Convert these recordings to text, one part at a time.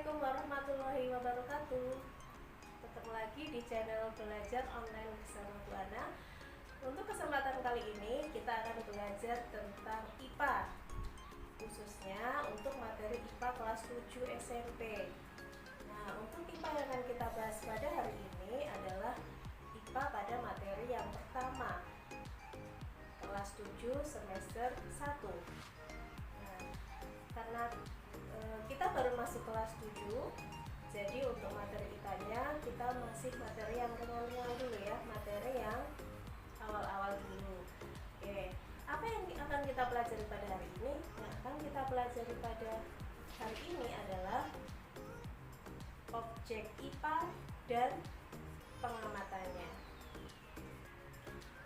Assalamualaikum warahmatullahi wabarakatuh. Ketemu lagi di channel Belajar Online bersama Bu Ana. Untuk kesempatan kali ini kita akan belajar tentang IPA, khususnya untuk materi IPA kelas 7 SMP. Nah, untuk IPA yang akan kita bahas pada hari ini adalah IPA pada materi yang pertama, kelas 7 semester 1. Nah, karena kita baru masuk kelas 7, jadi untuk materi IPA-nya kita masih materi yang ringan-ringan dulu ya, materi yang awal-awal dulu. Oke, apa yang akan kita pelajari pada hari ini? Yang akan kita pelajari pada hari ini adalah objek IPA dan pengamatannya.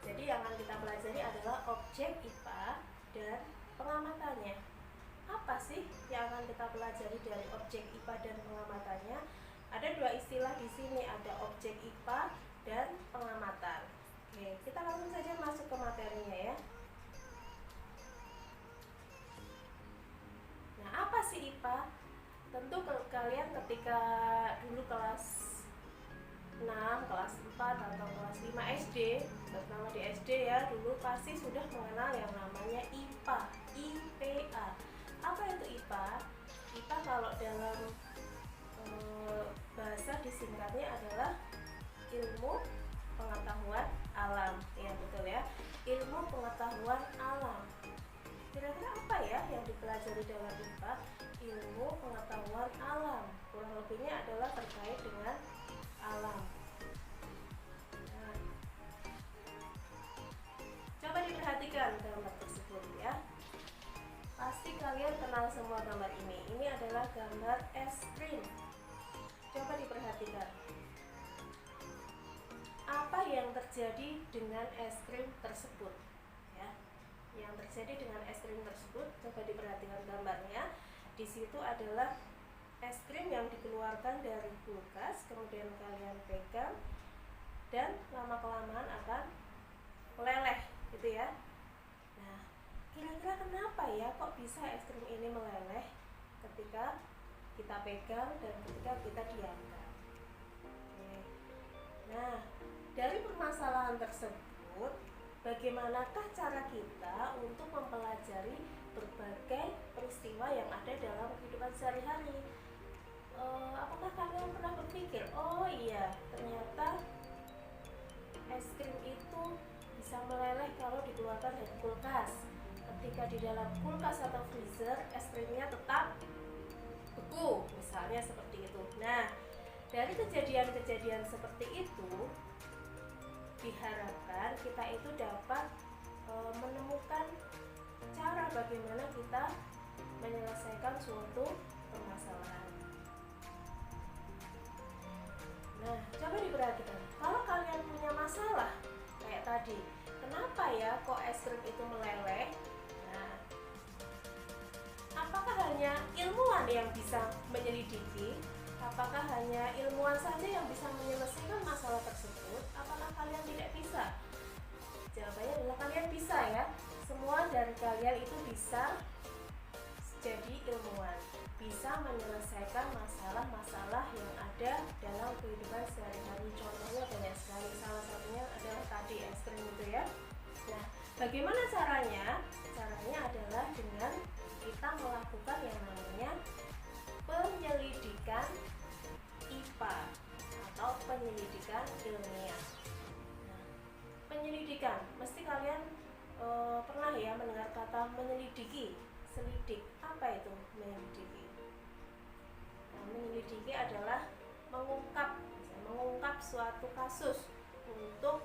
Jadi yang akan kita pelajari adalah objek IPA dan pengamatannya. Apa sih yang akan kita pelajari dari objek IPA dan pengamatannya? Ada dua istilah di sini, ada objek IPA dan pengamatan. Oke, kita langsung saja masuk ke materinya ya. Nah, apa sih IPA? Tentu kalian ketika dulu kelas 6, kelas 4 atau kelas 5 SD, terutama di SD ya, dulu pasti sudah mengenal yang namanya IPA, IPA. Apa itu IPA? IPA kalau dalam bahasa disingkatnya adalah ilmu pengetahuan alam. Ya betul ya, ilmu pengetahuan alam. Kira-kira apa ya yang dipelajari dalam IPA? Ilmu pengetahuan alam. Kurang lebihnya adalah terkait dengan alam. Nah, coba diperhatikan gambar tersebut ya. Pasti kalian kenal semua gambar ini. Ini adalah gambar es krim. Coba diperhatikan. Apa yang terjadi dengan es krim tersebut? Ya, yang terjadi dengan es krim tersebut, coba diperhatikan gambarnya. Di situ adalah es krim yang dikeluarkan dari kulkas, kemudian kalian pegang dan lama-kelamaan akan meleleh, gitu ya. Nah, kira-kira kenapa ya kok bisa es krim ini meleleh ketika kita pegang dan ketika kita diamkan? Oke. Nah, dari permasalahan tersebut, bagaimanakah cara kita untuk mempelajari berbagai peristiwa yang ada dalam kehidupan sehari-hari? Apakah kalian pernah berpikir, oh iya, ternyata es krim itu bisa meleleh kalau dikeluarkan dari kulkas. Ketika di dalam kulkas atau freezer, es krimnya tetap beku, misalnya seperti itu. Nah, dari kejadian-kejadian seperti itu, diharapkan kita itu dapat menemukan cara bagaimana kita menyelesaikan suatu permasalahan. Nah, coba diperhatikan. Kalau kalian punya masalah kayak tadi, kenapa ya kok es krim itu meleleh? Nah, apakah hanya ilmuwan yang bisa menyelidiki? Apakah hanya ilmuwan saja yang bisa menyelesaikan masalah tersebut? Apakah kalian tidak bisa? Jawabannya adalah kalian bisa ya. Semua dari kalian itu bisa jadi ilmuwan, bisa menyelesaikan masalah-masalah yang ada dalam kehidupan sehari-hari. Contohnya banyak sekali, salah satunya adalah tadi es krim itu ya. Nah, bagaimana caranya? Caranya adalah dengan kita melakukan yang namanya penyelidikan IPA atau penyelidikan ilmiah. Nah, penyelidikan, mesti kalian pernah ya mendengar kata menyelidiki, selidik. Apa itu menyelidiki? Nah, menyelidiki adalah mengungkap suatu kasus untuk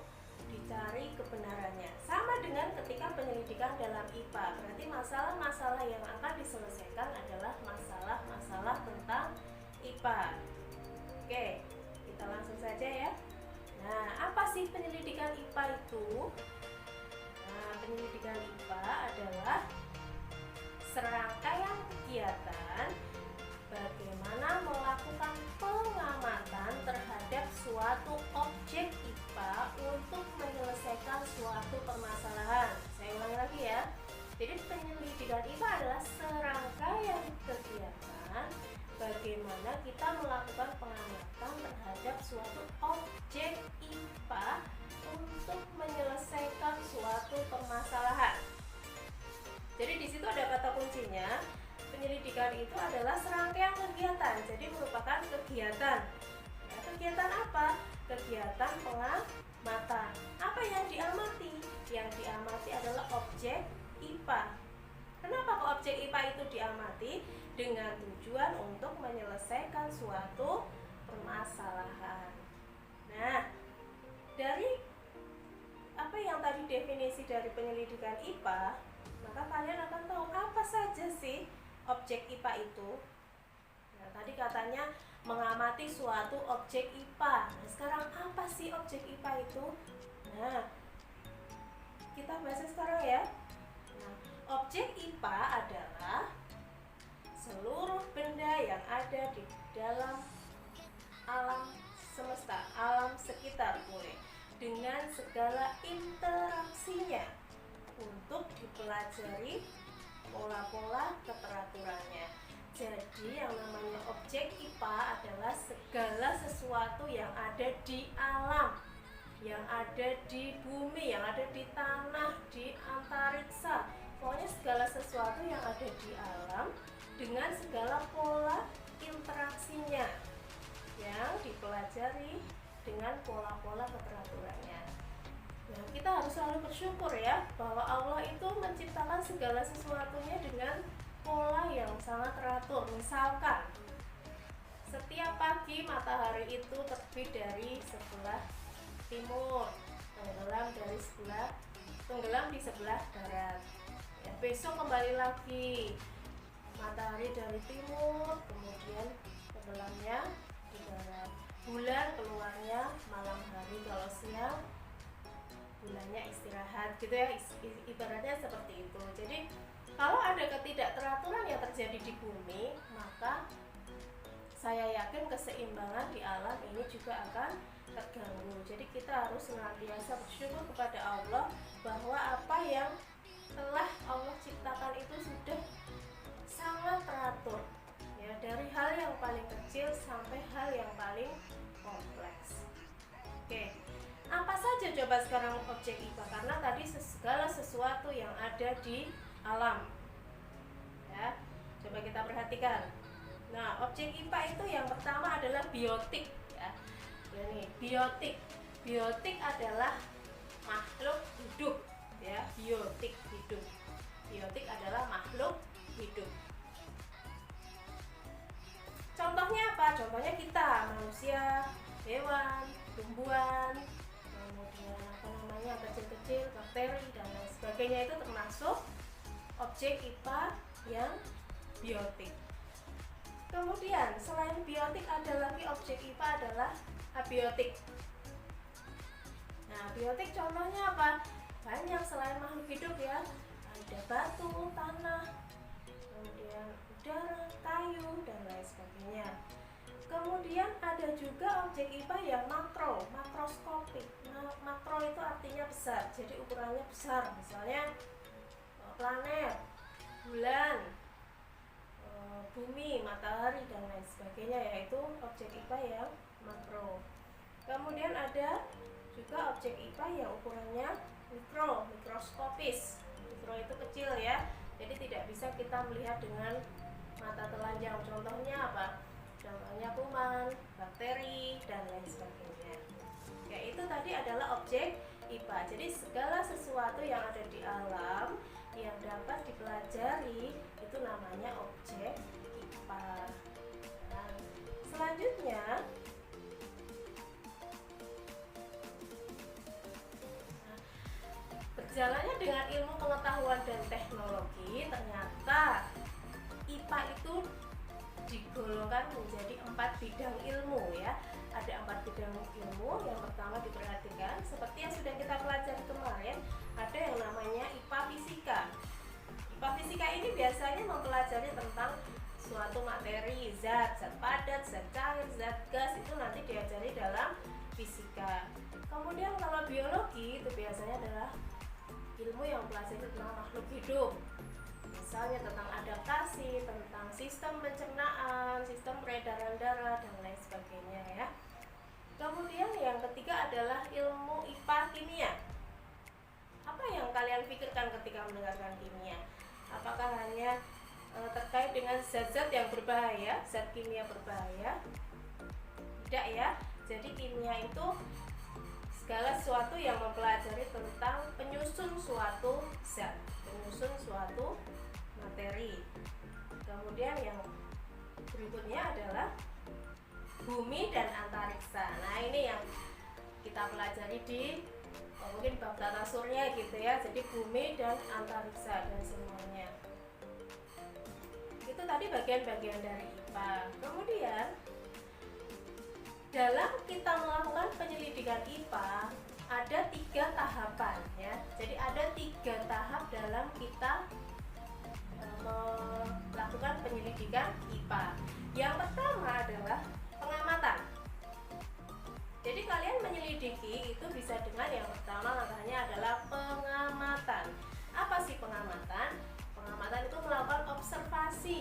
dicari kebenarannya. Sama dengan ketika penyelidikan dalam IPA, berarti masalah-masalah yang akan diselesaikan adalah masalah-masalah tentang IPA. Oke, kita langsung saja ya. Nah, apa sih penyelidikan IPA itu? Nah, penyelidikan IPA adalah serangkaian kegiatan bagaimana melakukan pengamatan terhadap suatu objek IPA untuk menyelesaikan suatu permasalahan. Saya ulangi lagi ya. Jadi penyelidikan IPA adalah serangkaian kegiatan bagaimana kita melakukan pengamatan terhadap suatu objek IPA untuk menyelesaikan suatu permasalahan. Jadi di situ ada kata kuncinya. Penyelidikan itu adalah serangkaian kegiatan. Jadi merupakan kegiatan. Ya, kegiatan apa? Kegiatan pengamatan. Apa yang diamati? Yang diamati adalah objek IPA. Kenapa kok objek IPA itu diamati? Dengan tujuan untuk menyelesaikan suatu permasalahan. Nah, dari apa yang tadi definisi dari penyelidikan IPA, maka kalian akan tahu apa saja sih objek IPA itu. Nah, tadi katanya mengamati suatu objek IPA. Nah, sekarang apa sih objek IPA itu? Nah, kita bahas sekarang ya. Nah, objek IPA adalah seluruh benda yang ada di dalam alam semesta, alam sekitar boleh, dengan segala interaksinya untuk dipelajari pola-pola keteraturannya. Jadi yang namanya objek IPA adalah segala sesuatu yang ada di alam, yang ada di bumi, yang ada di tanah, di antariksa. Pokoknya segala sesuatu yang ada di alam dengan segala pola interaksinya yang dipelajari dengan pola-pola keteraturannya. Nah, kita harus selalu bersyukur ya bahwa Allah itu menciptakan segala sesuatunya dengan pola yang sangat teratur. Misalkan setiap pagi matahari itu terbit dari sebelah timur, tenggelam di sebelah barat. Ya, besok kembali lagi matahari dari timur, kemudian tenggelamnya di barat. Bulan keluarnya malam hari, kalau siang bulannya istirahat gitu ya, ibaratnya seperti itu. Jadi kalau ada ketidakteraturan yang terjadi di bumi, maka saya yakin keseimbangan di alam ini juga akan terganggu. Jadi kita harus senantiasa bersyukur kepada Allah bahwa apa yang telah Allah ciptakan itu sudah sangat teratur ya, dari hal yang paling kecil sampai hal yang paling kompleks. Oke, apa saja coba sekarang objek IPA? Karena tadi segala sesuatu yang ada di alam ya, coba kita perhatikan. Nah, objek IPA itu yang pertama adalah biotik ya. Ini biotik adalah makhluk hidup ya, biotik hidup. Biotik adalah makhluk hidup. Contohnya apa? Contohnya kita, manusia, hewan, tumbuhan, kemudian kecil-kecil, bakteri dan lain sebagainya, itu termasuk objek IPA yang biotik. Kemudian selain biotik ada lagi objek IPA adalah abiotik. Nah, biotik contohnya apa? Banyak selain makhluk hidup ya. Ada batu, tanah, kemudian udara, kayu, dan lain sebagainya. Kemudian ada juga objek IPA yang makroskopik. Nah, makro itu artinya besar, jadi ukurannya besar. Misalnya planet, bulan, bumi, matahari, dan lain sebagainya, yaitu objek IPA yang makro. Kemudian ada juga objek IPA yang ukurannya mikroskopis. Mikro itu kecil ya, jadi tidak bisa kita melihat dengan mata telanjang. Contohnya apa? Contohnya kuman, bakteri, dan lain sebagainya. Ya, itu tadi adalah objek IPA. Jadi segala sesuatu yang ada di alam yang dapat dipelajari itu namanya objek IPA. Nah, selanjutnya berjalannya dengan ilmu pengetahuan dan teknologi, ternyata IPA itu digolongkan menjadi 4 bidang ilmu ya. Ada 4 bidang ilmu. Yang pertama diperhatikan, seperti yang sudah kita pelajari kemarin, ada yang namanya IPA fisika. IPA fisika ini biasanya mempelajari tentang suatu materi, zat padat, zat cair, zat gas, itu nanti diajari dalam fisika. Kemudian kalau biologi itu biasanya adalah ilmu yang mempelajari tentang makhluk hidup misalnya tentang adaptasi, tentang sistem pencernaan, sistem peredaran darah, dan lain sebagainya ya. Kemudian yang ketiga adalah ilmu IPA kimia. Apa yang kalian pikirkan ketika mendengarkan kimia? Apakah hanya terkait dengan zat-zat yang berbahaya, zat kimia berbahaya? Tidak ya. Jadi kimia itu segala sesuatu yang mempelajari tentang penyusun suatu zat, penyusun suatu materi. Kemudian yang berikutnya adalah bumi dan antariksa. Nah, ini yang kita pelajari di mungkin bab tata surya gitu ya. Jadi bumi dan antariksa dan semuanya. Itu tadi bagian-bagian dari IPA. Kemudian dalam kita melakukan penyelidikan IPA ada 3 tahapan ya. Jadi ada 3 tahap dalam kita melakukan penyelidikan IPA. Yang pertama adalah pengamatan. Jadi kalian menyelidiki itu bisa dengan yang pertama langkahnya adalah pengamatan. Apa sih pengamatan? Pengamatan itu melakukan observasi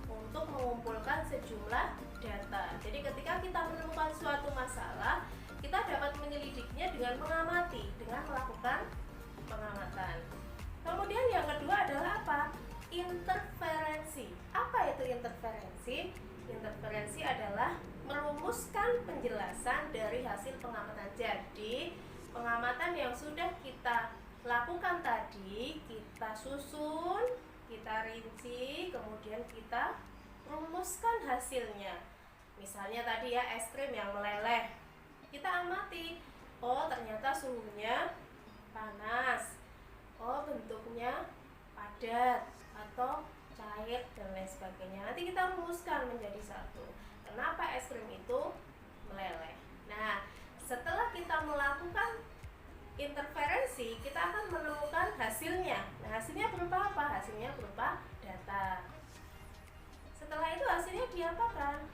untuk mengumpulkan sejumlah data. Jadi ketika kita menemukan suatu masalah, kita dapat menyelidiknya dengan mengamati, dengan melakukan pengamatan. Kemudian yang kedua adalah apa? Interferensi. Apa itu interferensi? Interferensi adalah merumuskan penjelasan dari hasil pengamatan. Jadi pengamatan yang sudah kita lakukan tadi, kita susun, kita rinci, kemudian kita rumuskan hasilnya. Misalnya tadi ya, es krim yang meleleh, kita amati, oh ternyata suhunya panas, oh bentuknya padat atau cair dan lain sebagainya. Nanti kita rumuskan menjadi satu, kenapa es krim itu meleleh. Nah, setelah kita melakukan interferensi, kita akan menemukan hasilnya. Nah, hasilnya berupa apa? Hasilnya berupa data. Setelah itu hasilnya diapakan?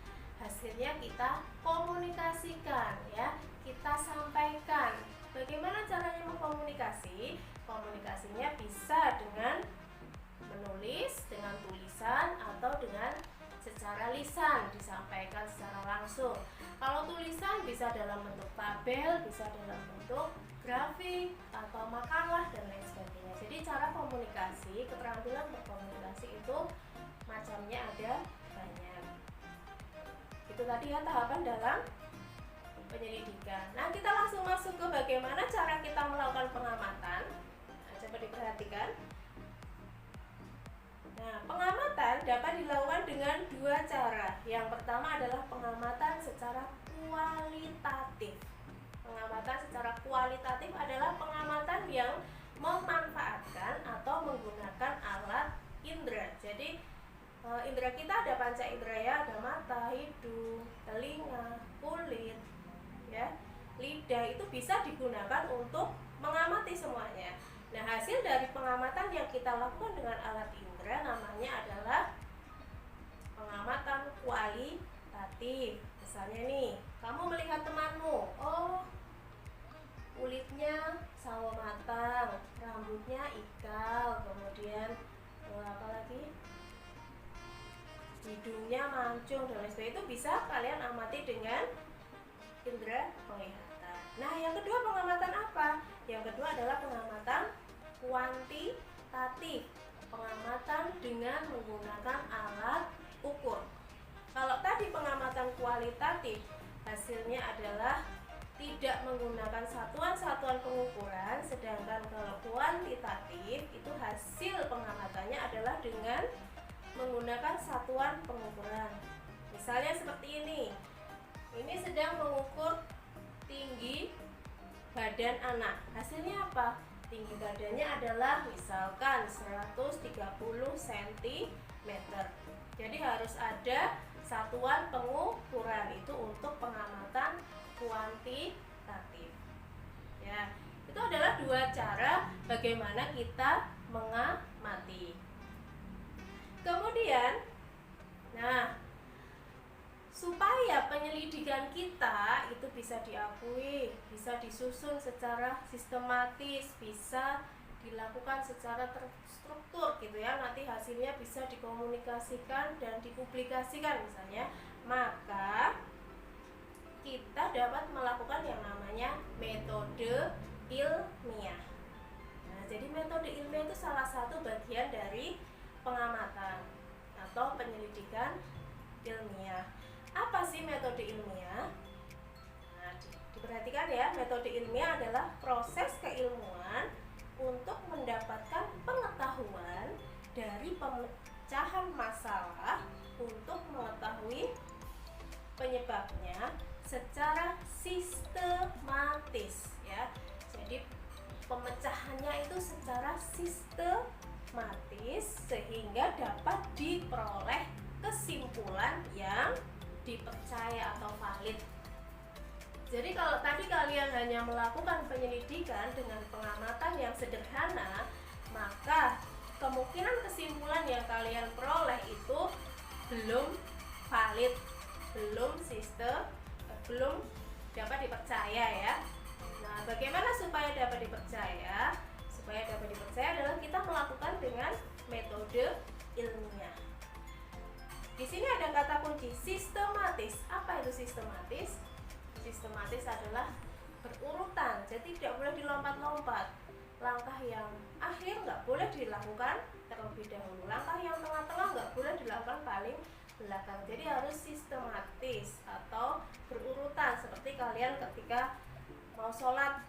Hasilnya kita komunikasikan ya, kita sampaikan. Bagaimana caranya mengkomunikasi? Komunikasinya bisa dengan menulis, dengan tulisan, atau dengan secara lisan, disampaikan secara langsung. Kalau tulisan bisa dalam bentuk tabel, bisa dalam bentuk grafik atau makalah dan lain sebagainya. Jadi cara komunikasi, keterampilan berkomunikasi itu macamnya ada banyak. Itu tadi ya tahapan dalam penyelidikan. Nah, kita langsung masuk ke bagaimana cara kita melakukan pengamatan. Nah, coba diperhatikan. Nah, pengamatan dapat dilakukan dengan 2 cara. Yang pertama adalah pengamatan secara kualitatif. Pengamatan secara kualitatif adalah pengamatan yang memanfaatkan atau menggunakan alat indera. Jadi indera kita ada panca indera ya, ada mata, hidung, telinga, kulit, ya, lidah, itu bisa digunakan untuk mengamati semuanya. Nah, hasil dari pengamatan yang kita lakukan dengan alat indera namanya adalah pengamatan kualitatif. Misalnya nih, kamu melihat temanmu, oh kulitnya sawo matang, rambutnya ikal, kemudian apa lagi? Hidungnya mancung dan lain sebagainya. Itu bisa kalian amati dengan indera penglihatan. Nah, yang kedua pengamatan apa? Yang kedua adalah pengamatan kuantitatif. Pengamatan dengan menggunakan alat ukur. Kalau tadi pengamatan kualitatif, hasilnya adalah tidak menggunakan satuan-satuan pengukuran, sedangkan kalau kuantitatif itu hasil pengamatannya adalah dengan menggunakan satuan pengukuran. Misalnya seperti ini. Ini sedang mengukur tinggi badan anak. Hasilnya apa? Tinggi badannya adalah misalkan 130 cm. Jadi harus ada satuan pengukuran itu untuk pengamatan kuantitatif. Ya, itu adalah 2 cara bagaimana kita mengamati. Kemudian, nah, supaya penyelidikan kita itu bisa diakui, bisa disusun secara sistematis, bisa dilakukan secara terstruktur gitu ya, nanti hasilnya bisa dikomunikasikan dan dipublikasikan misalnya, maka kita dapat melakukan yang namanya metode ilmiah. Nah, jadi metode ilmiah itu salah satu bagian dari pengamatan atau penyelidikan ilmiah. Apa sih metode ilmiah? Nah, diperhatikan ya, metode ilmiah adalah proses keilmuan untuk mendapatkan pengetahuan dari pemecahan masalah untuk mengetahui penyebabnya secara sistematis ya. Jadi pemecahannya itu secara sistematis sehingga dapat diperoleh kesimpulan yang dipercaya atau valid. Jadi kalau tadi kalian hanya melakukan penyelidikan dengan pengamatan yang sederhana, maka kemungkinan kesimpulan yang kalian peroleh itu belum valid, belum dapat dipercaya ya. Nah, bagaimana supaya dapat dipercaya? Supaya dapat dipercaya adalah kita melakukan dengan metode ilmiah. Di sini ada kata kunci sistematis. Apa itu sistematis? Sistematis adalah berurutan, jadi tidak boleh dilompat-lompat. Langkah yang akhir nggak boleh dilakukan terlebih dahulu, langkah yang tengah-tengah nggak boleh dilakukan paling belakang. Jadi harus sistematis atau berurutan, seperti kalian ketika mau sholat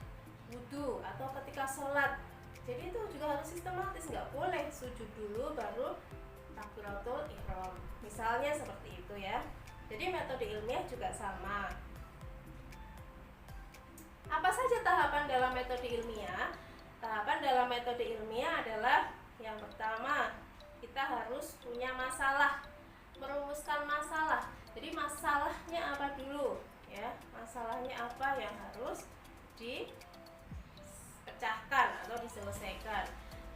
wudhu atau ketika sholat. Jadi itu juga harus sistematis, nggak boleh sujud dulu baru takbiratul ihram, misalnya seperti itu ya. Jadi metode ilmiah juga sama. Apa saja tahapan dalam metode ilmiah? Tahapan dalam metode ilmiah adalah yang pertama, kita harus punya masalah, merumuskan masalah. Jadi masalahnya apa dulu ya? Masalahnya apa yang harus dipecahkan atau diselesaikan.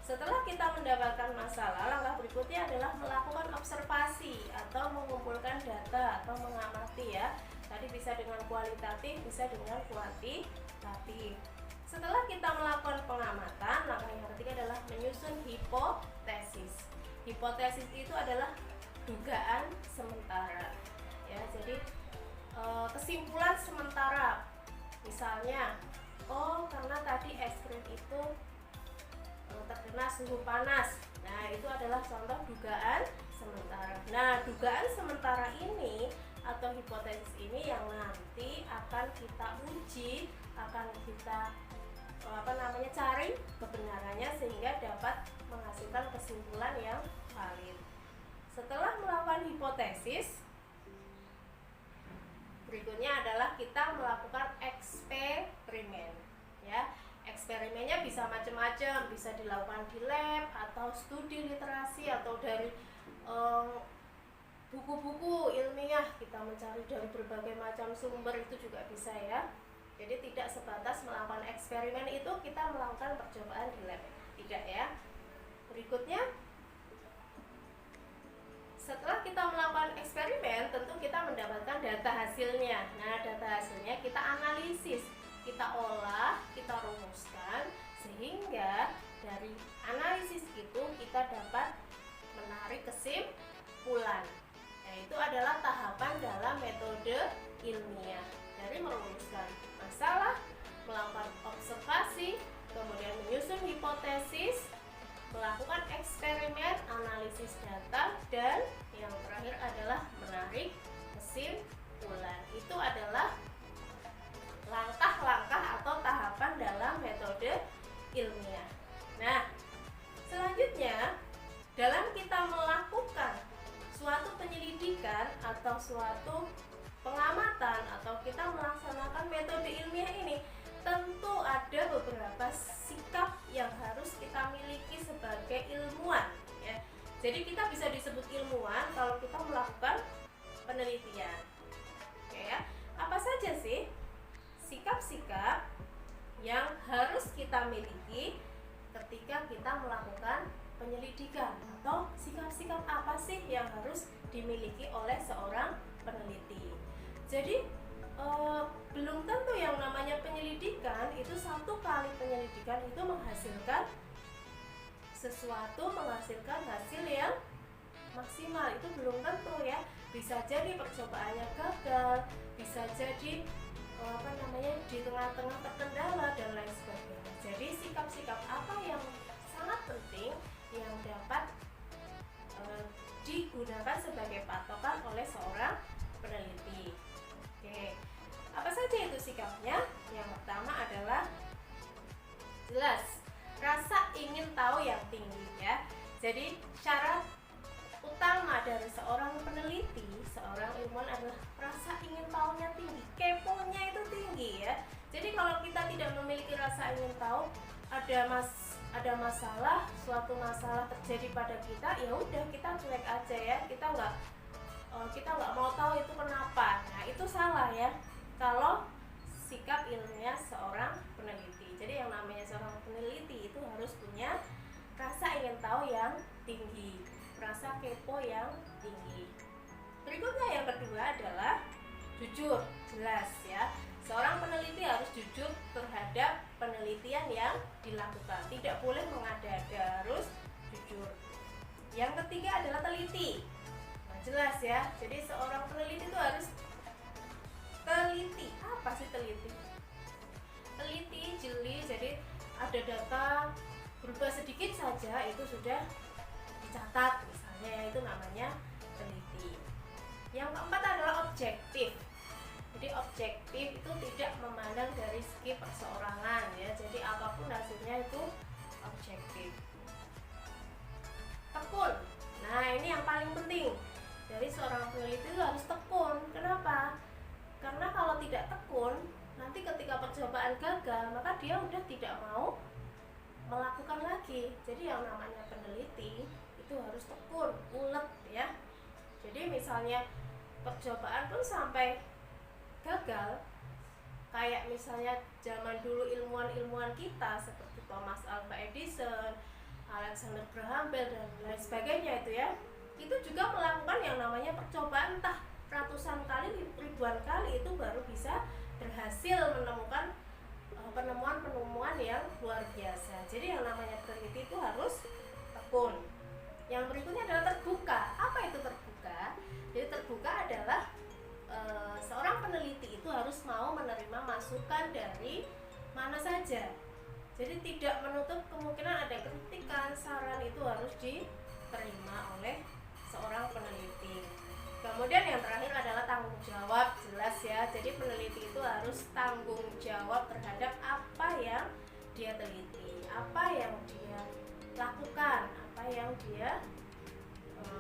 Setelah kita mendapatkan masalah, langkah berikutnya adalah melakukan observasi atau mengumpulkan data atau mengamati ya. Tadi bisa dengan kualitatif, bisa dengan kuantitatif. Setelah kita melakukan pengamatan, langkah yang ketiga adalah menyusun hipotesis. Hipotesis itu adalah dugaan sementara ya. Jadi kesimpulan sementara. Misalnya, karena tadi es krim itu terkena suhu panas. Nah, itu adalah contoh dugaan sementara. Nah, dugaan sementara ini atau hipotesis ini yang nanti akan kita uji, akan kita cari kebenarannya sehingga dapat menghasilkan kesimpulan yang valid. Setelah melakukan hipotesis, berikutnya adalah kita melakukan eksperimen ya. Eksperimennya bisa macam-macam, bisa dilakukan di lab atau studi literasi atau dari buku-buku ilmiah, kita mencari dari berbagai macam sumber, itu juga bisa ya. Jadi tidak sebatas melakukan eksperimen itu kita melakukan percobaan di lab, tidak ya. Berikutnya, setelah kita melakukan eksperimen, tentu kita mendapatkan data hasilnya. Nah, data hasilnya kita analisis, kita olah, kita rumuskan, sehingga dari analisis itu kita dapat menarik kesimpulan. Nah, itu adalah tahapan dalam metode ilmiah. Dari merumuskan masalah, melakukan observasi, kemudian menyusun hipotesis, melakukan eksperimen, analisis data, dan yang terakhir adalah menarik kesimpulan. Itu adalah langkah-langkah atau tahapan dalam metode ilmiah. Nah, selanjutnya dalam kita melakukan suatu penyelidikan atau suatu pengamatan atau kita melaksanakan metode ilmiah ini, tentu ada beberapa sikap yang harus kita miliki sebagai ilmuwan ya. Jadi kita bisa disebut ilmuwan kalau kita melakukan penelitian. Oke ya. Apa saja sih sikap-sikap yang harus kita miliki ketika kita melakukan penyelidikan, atau sikap-sikap apa sih yang harus dimiliki oleh seorang peneliti? Jadi belum tentu yang namanya penyelidikan itu satu kali penyelidikan itu menghasilkan sesuatu menghasilkan hasil yang maksimal, itu belum tentu ya. Bisa jadi percobaannya gagal, bisa jadi di tengah-tengah terkendala dan lain sebagainya. Jadi sikap-sikap apa yang sangat penting yang dapat digunakan sebagai patokan oleh seorang peneliti. Oke, apa saja itu sikapnya? Yang pertama adalah jelas, rasa ingin tahu yang tinggi ya. Jadi syarat utama dari seorang peneliti, seorang ilmuwan adalah rasa ingin tahunya tinggi, keponya itu tinggi ya. Jadi kalau kita tidak memiliki rasa ingin tahu, ada masalah, suatu masalah terjadi pada kita, ya udah kita cuek aja ya, kita nggak mau tahu itu kenapa. Nah itu salah ya kalau sikap ilmiah seorang peneliti. Jadi yang namanya seorang peneliti itu harus punya rasa ingin tahu yang tinggi, rasa kepo yang tinggi. Berikutnya yang kedua adalah jujur, jelas ya. Seorang peneliti harus jujur terhadap penelitian yang dilakukan, tidak boleh mengada-ada, harus jujur. Yang ketiga adalah teliti. Nah, jelas ya. Jadi seorang peneliti itu harus teliti. Apa sih teliti? Teliti, jeli. Jadi ada data berubah sedikit saja itu sudah dicatat, misalnya, itu namanya teliti. Yang keempat adalah objektif. Jadi objektif itu tidak memandang dari segi perseorangan ya. Jadi apapun hasilnya itu objektif. Tekun. Nah ini yang paling penting. Dari seorang peneliti itu harus tekun. Kenapa? Karena kalau tidak tekun, nanti ketika percobaan gagal, maka dia udah tidak mau melakukan lagi. Jadi yang namanya peneliti itu harus tekun, ulet ya. Jadi misalnya percobaan pun sampai gagal, kayak misalnya zaman dulu ilmuwan-ilmuwan kita seperti Thomas Alva Edison, Alexander Graham Bell dan lain sebagainya itu ya, itu juga melakukan yang namanya percobaan entah ratusan kali, ribuan kali, itu baru bisa berhasil menemukan penemuan-penemuan yang luar biasa. Jadi yang namanya peneliti itu harus tekun. Yang berikutnya adalah terbuka. Apa itu terbuka? Jadi terbuka adalah seorang peneliti itu harus mau menerima masukan dari mana saja. Jadi tidak menutup kemungkinan ada kritikan, saran, itu harus diterima oleh seorang peneliti. Kemudian yang terakhir adalah tanggung jawab, jelas ya. Jadi peneliti itu harus tanggung jawab terhadap apa yang dia teliti, apa yang dia lakukan, apa yang dia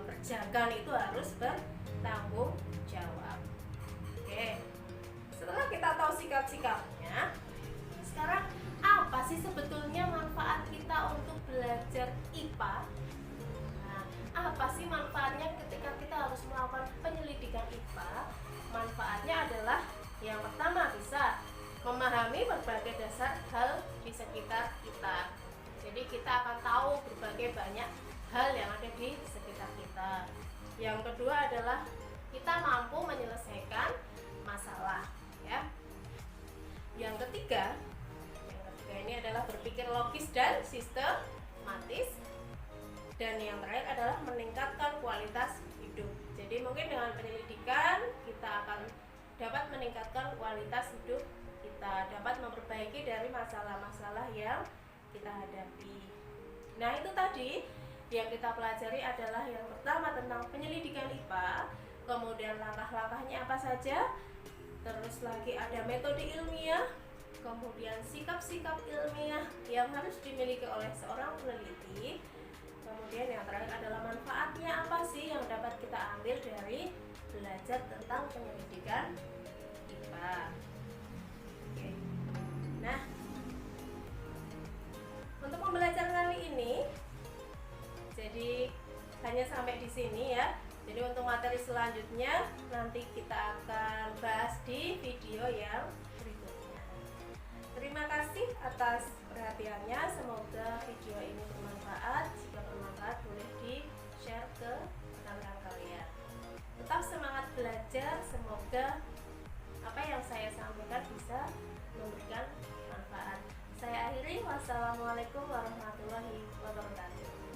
kerjakan, itu harus bertanggung jawab. Oke, setelah kita tahu sikap-sikapnya, sekarang apa sih sebetulnya manfaat kita untuk belajar IPA? Nah, apa sih manfaatnya ketika kita harus melakukan penyelidikan IPA? Manfaatnya adalah yang pertama, bisa memahami berbagai dasar hal di sekitar kita. Jadi kita akan tahu berbagai banyak hal yang ada di sekitar kita. Yang kedua adalah kita mampu menyelesaikan masalah ya. Yang ketiga ini adalah berpikir logis dan sistematis. Dan yang terakhir adalah meningkatkan kualitas hidup. Jadi mungkin dengan penyelidikan kita akan dapat meningkatkan kualitas hidup kita, dapat memperbaiki dari masalah-masalah yang kita hadapi. Nah itu tadi yang kita pelajari adalah yang pertama tentang penyelidikan IPA, kemudian langkah-langkahnya apa saja, terus lagi ada metode ilmiah, kemudian sikap-sikap ilmiah yang harus dimiliki oleh seorang peneliti, kemudian yang terakhir adalah manfaatnya apa sih yang dapat kita ambil dari belajar tentang penyelidikan IPA. Oke. Nah, untuk pembelajaran kali ini jadi hanya sampai di sini ya. Jadi untuk materi selanjutnya nanti kita akan bahas di video yang berikutnya. Terima kasih atas perhatiannya. Semoga video ini bermanfaat. Jika bermanfaat boleh di-share ke rekan-rekan kalian. Tetap semangat belajar. Semoga apa yang saya sampaikan bisa memberikan manfaat. Saya akhiri. Wassalamualaikum warahmatullahi wabarakatuh.